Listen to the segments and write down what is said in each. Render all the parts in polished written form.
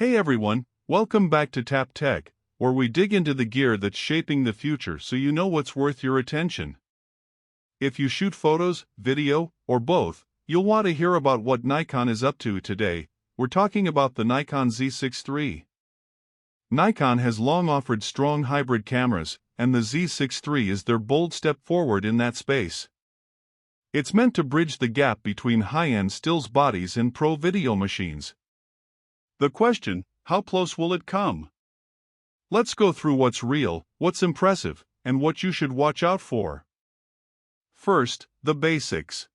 Hey everyone, welcome back to Tap Tech, where we dig into the gear that's shaping the future so you know what's worth your attention. If you shoot photos, video, or both, you'll want to hear about what Nikon is up to today. We're talking about the Nikon Z6 III. Nikon has long offered strong hybrid cameras, and the Z6 III is their bold step forward in that space. It's meant to bridge the gap between high-end stills bodies and pro video machines. The question, how close will it come? Let's go through what's real, what's impressive, and what you should watch out for. First, the basics.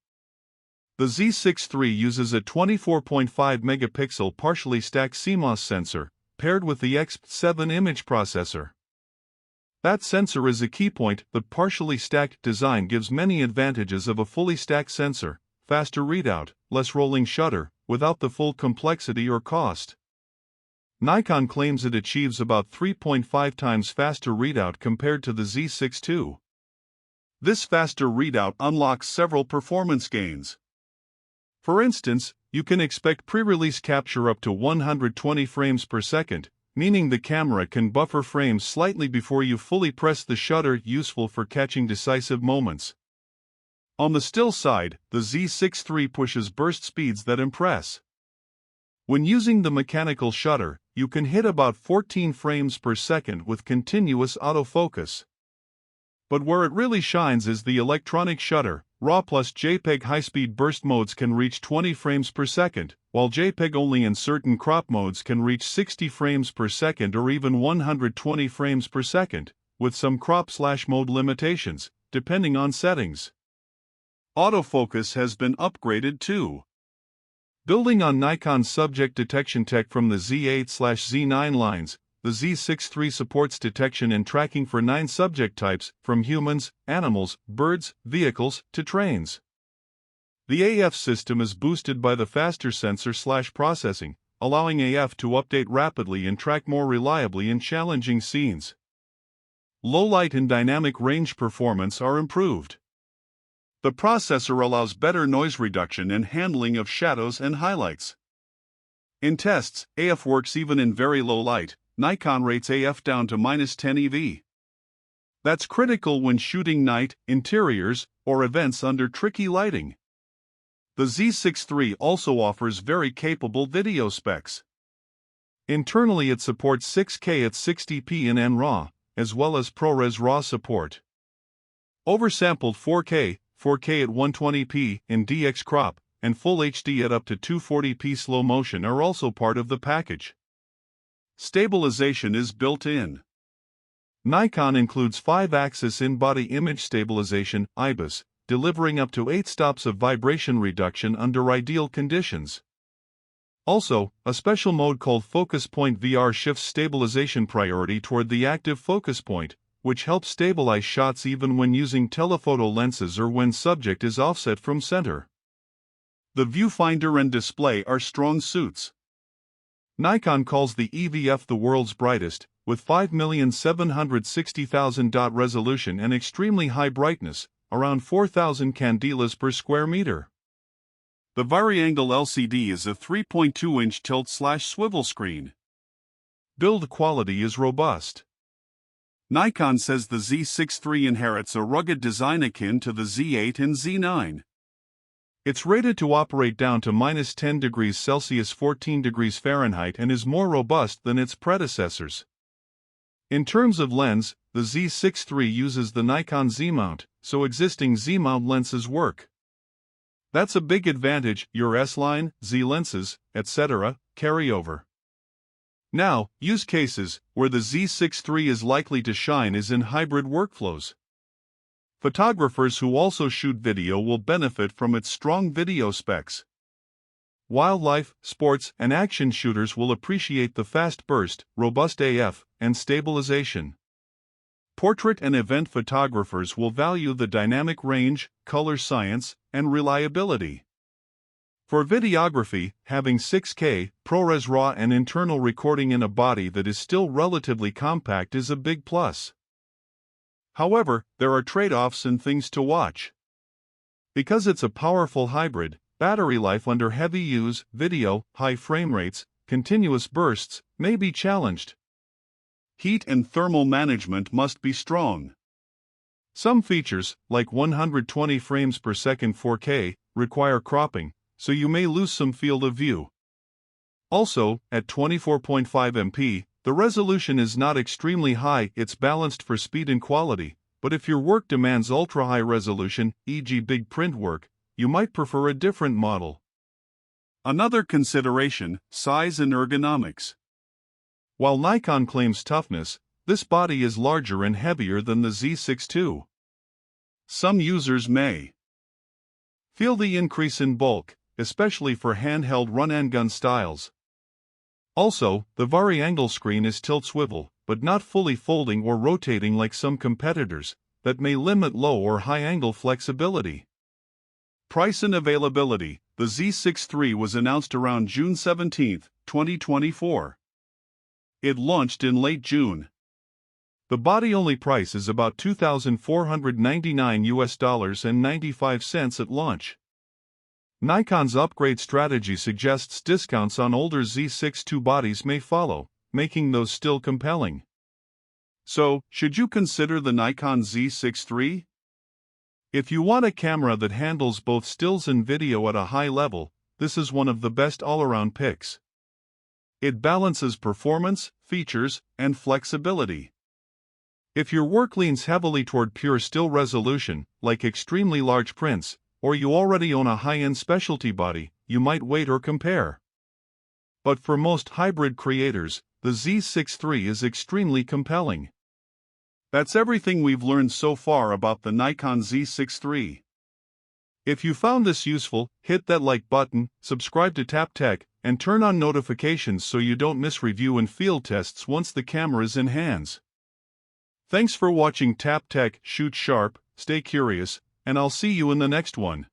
The Z6 III uses a 24.5 megapixel partially stacked CMOS sensor, paired with the X7 image processor. That sensor is a key point. The partially stacked design gives many advantages of a fully stacked sensor: faster readout, less rolling shutter, without the full complexity or cost. Nikon claims it achieves about 3.5 times faster readout compared to the Z6 II. This faster readout unlocks several performance gains. For instance, you can expect pre-release capture up to 120 frames per second, meaning the camera can buffer frames slightly before you fully press the shutter, useful for catching decisive moments. On the still side, the Z6 III pushes burst speeds that impress. When using the mechanical shutter, you can hit about 14 frames per second with continuous autofocus. But where it really shines is the electronic shutter. RAW plus JPEG high-speed burst modes can reach 20 frames per second, while JPEG only and certain crop modes can reach 60 frames per second or even 120 frames per second, with some crop/mode limitations, depending on settings. Autofocus has been upgraded too. Building on Nikon's subject detection tech from the Z8/Z9 lines, the Z6 III supports detection and tracking for 9 subject types, from humans, animals, birds, vehicles, to trains. The AF system is boosted by the faster sensor/processing, allowing AF to update rapidly and track more reliably in challenging scenes. Low light and dynamic range performance are improved. The processor allows better noise reduction and handling of shadows and highlights. In tests, AF works even in very low light. Nikon rates AF down to -10 EV. That's critical when shooting night, interiors, or events under tricky lighting. The Z6 III also offers very capable video specs. Internally, it supports 6K at 60p in NRAW, as well as ProRes RAW support. Oversampled 4K, 4K at 120p in DX crop, and Full HD at up to 240p slow motion are also part of the package. Stabilization is built in. Nikon includes 5-axis in-body image stabilization (IBIS), delivering up to 8 stops of vibration reduction under ideal conditions. Also, a special mode called Focus Point VR shifts stabilization priority toward the active focus point, which helps stabilize shots even when using telephoto lenses or when subject is offset from center. The viewfinder and display are strong suits. Nikon calls the EVF the world's brightest, with 5,760,000 dot resolution and extremely high brightness, around 4,000 candelas per square meter. The Vari-Angle LCD is a 3.2-inch tilt/swivel screen. Build quality is robust. Nikon says the Z6 III inherits a rugged design akin to the Z8 and Z9. It's rated to operate down to -10 degrees Celsius 14 degrees Fahrenheit and is more robust than its predecessors. In terms of lens, the Z6 III uses the Nikon Z mount, so existing Z mount lenses work. That's a big advantage. Your S-line, Z lenses, etc., carry over. Now, use cases where the Z6 III is likely to shine is in hybrid workflows. Photographers who also shoot video will benefit from its strong video specs. Wildlife, sports, and action shooters will appreciate the fast burst, robust AF, and stabilization. Portrait and event photographers will value the dynamic range, color science, and reliability. For videography, having 6K, ProRes RAW and internal recording in a body that is still relatively compact is a big plus. However, there are trade-offs and things to watch. Because it's a powerful hybrid, battery life under heavy use, video, high frame rates, continuous bursts may be challenged. Heat and thermal management must be strong. Some features, like 120 frames per second 4K, require cropping, so you may lose some field of view. Also, at 24.5 MP, the resolution is not extremely high, it's balanced for speed and quality, but if your work demands ultra-high resolution, e.g. big print work, you might prefer a different model. Another consideration, size and ergonomics. While Nikon claims toughness, this body is larger and heavier than the Z6 II. Some users may feel the increase in bulk, especially for handheld run-and-gun styles. Also, the vari-angle screen is tilt-swivel, but not fully folding or rotating like some competitors, that may limit low or high-angle flexibility. Price and availability. The Z6 III was announced around June 17, 2024. It launched in late June. The body-only price is about $2,499 and 95 cents at launch. Nikon's upgrade strategy suggests discounts on older Z6 II bodies may follow, making those still compelling. So, should you consider the Nikon Z6 III? If you want a camera that handles both stills and video at a high level, this is one of the best all-around picks. It balances performance, features, and flexibility. If your work leans heavily toward pure still resolution, like extremely large prints, or you already own a high-end specialty body, you might wait or compare. But for most hybrid creators, the Z6 III is extremely compelling. That's everything we've learned so far about the Nikon Z6 III. If you found this useful, hit that like button, subscribe to Tap Tech, and turn on notifications so you don't miss review and field tests once the camera is in hands. Thanks for watching Tap Tech. Shoot sharp, stay curious, and I'll see you in the next one.